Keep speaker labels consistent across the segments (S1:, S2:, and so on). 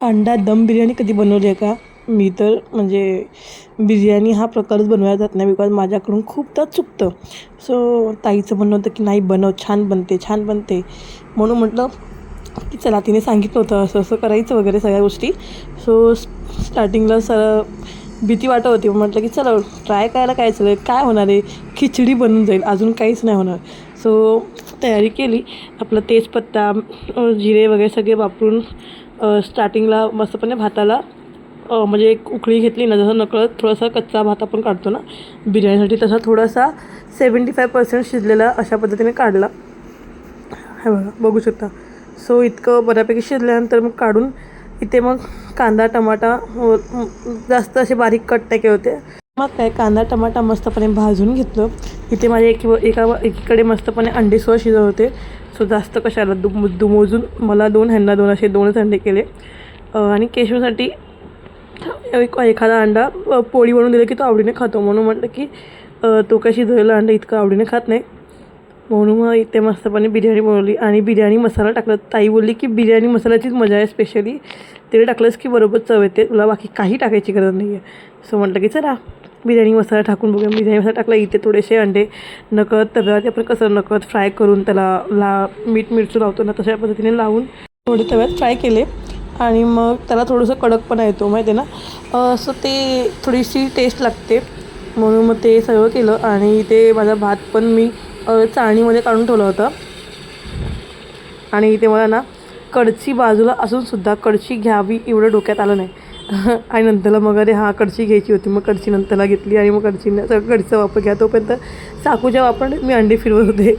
S1: अंडा दम बिर्याणी कधी बनवली आहे का? मी तर म्हणजे बिर्याणी हा प्रकारच बनवायला जात नाही बिकॉज माझ्याकडून खूपदा चुकतं. सो ताईचं म्हणणं होतं की नाही बनव, छान बनते छान बनते. म्हणून म्हटलं की चला तिने सांगितलं होतं असं असं करायचं वगैरे सगळ्या गोष्टी. सो स्टार्टिंगला भीती वाटत होती. म्हटलं की चला ट्राय करायला काय चालेल, काय होणार आहे, खिचडी बनून जाईल, अजून काहीच नाही होणार. सो तयारी केली. आपलं तेजपत्ता, जिरे वगैरे सगळे वापरून स्टार्टिंगला मस्तपणे भाताला म्हणजे एक उकळी घेतली ना, जसं नकळत थोडासा कच्चा भात आपण काढतो ना बिर्याणीसाठी, तसा थोडासा 75% शिजलेला अशा पद्धतीने काढला. हे बघा, बघू शकता. सो इतकं बऱ्यापैकी शिजल्यानंतर मग काढून इथे मग कांदा टमाटा जास्त असे बारीक कट नाही केले होते. मग काय कांदा टमाटा मस्तपणे भाजून घेतलं. इथे माझे एकीकडे मस्तपणे अंडेसुद्धा शिजत होते. सो जास्त कशाला दुमोजून मला 2 ह्यांना 2 असे 2च अंडे केले. आणि केशवसाठी एखादा अंडा पोळी बनवून दिलं की तो आवडीने खातो. म्हणून म्हटलं की तो काय शिजवलेला अंडा इतकं आवडीने खात नाही. म्हणून मग इथे मस्तपणे बिर्याणी बनवली आणि बिर्याणी मसाला टाकला. ताई बोलली की बिर्याणी मसाल्याचीच मजा आहे, स्पेशली ते टाकलंस की बरोबर चव येते, तुला बाकी काही टाकायची गरज नाही आहे. सो म्हटलं की चला बिर्याणी मसाला टाकून बघूया. बिर्याणी मसाला टाकला. इथे थोडेसे अंडे नकळत तव्यात आपण कसं नकळत फ्राय करून त्याला मीठ मिरची लावतो ना, तशा पद्धतीने लावून थोडे तव्यात फ्राय केले. आणि मग त्याला थोडंसं कडकपणा येतो माहिती आहे ना. सो ते थोडीशी टेस्ट लागते म्हणून मग ते सगळं केलं. आणि इथे माझा भात पण मी चाळणीमध्ये काढून ठेवलं होतं. आणि इथे मला ना कडची बाजूला असूनसुद्धा कडची घ्यावी एवढं डोक्यात आलं नाही. आणि नंतरला मग अरे हां कडची घ्यायची होती, मग कडची नंतरला घेतली. आणि मग कडीचा वापर घ्या, तोपर्यंत चाकूच्या वापरण्यात मी अंडे फिरवत होते.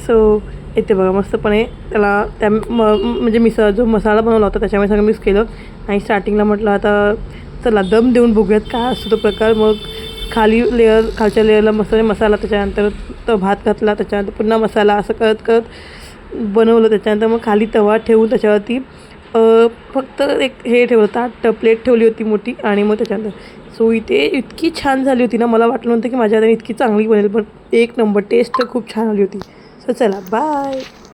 S1: सो इथे बघा मस्तपणे त्याला म्हणजे जो मसाला बनवला होता त्याच्यामध्ये सगळं मिक्स केलं. आणि स्टार्टिंगला म्हटलं आता चला दम देऊन बघूयात काय असतो तो प्रकार. मग खालच्या लेअरला मसाला, त्याच्यानंतर तो भात घातला, त्याच्यानंतर पुन्हा मसाला, असं करत करत बनवलं. त्याच्यानंतर मग खाली तवा ठेवून त्याच्यावरती फक्त एक हे ठेवलं प्लेट ठेवली होती मोठी. आणि मग त्याच्यानंतर सो इथे इतकी छान झाली होती ना, मला वाटलं नव्हतं की माझ्या हाताने इतकी चांगली बनेल, पण एक नंबर टेस्ट खूप छान आली होती. सो चला बाय.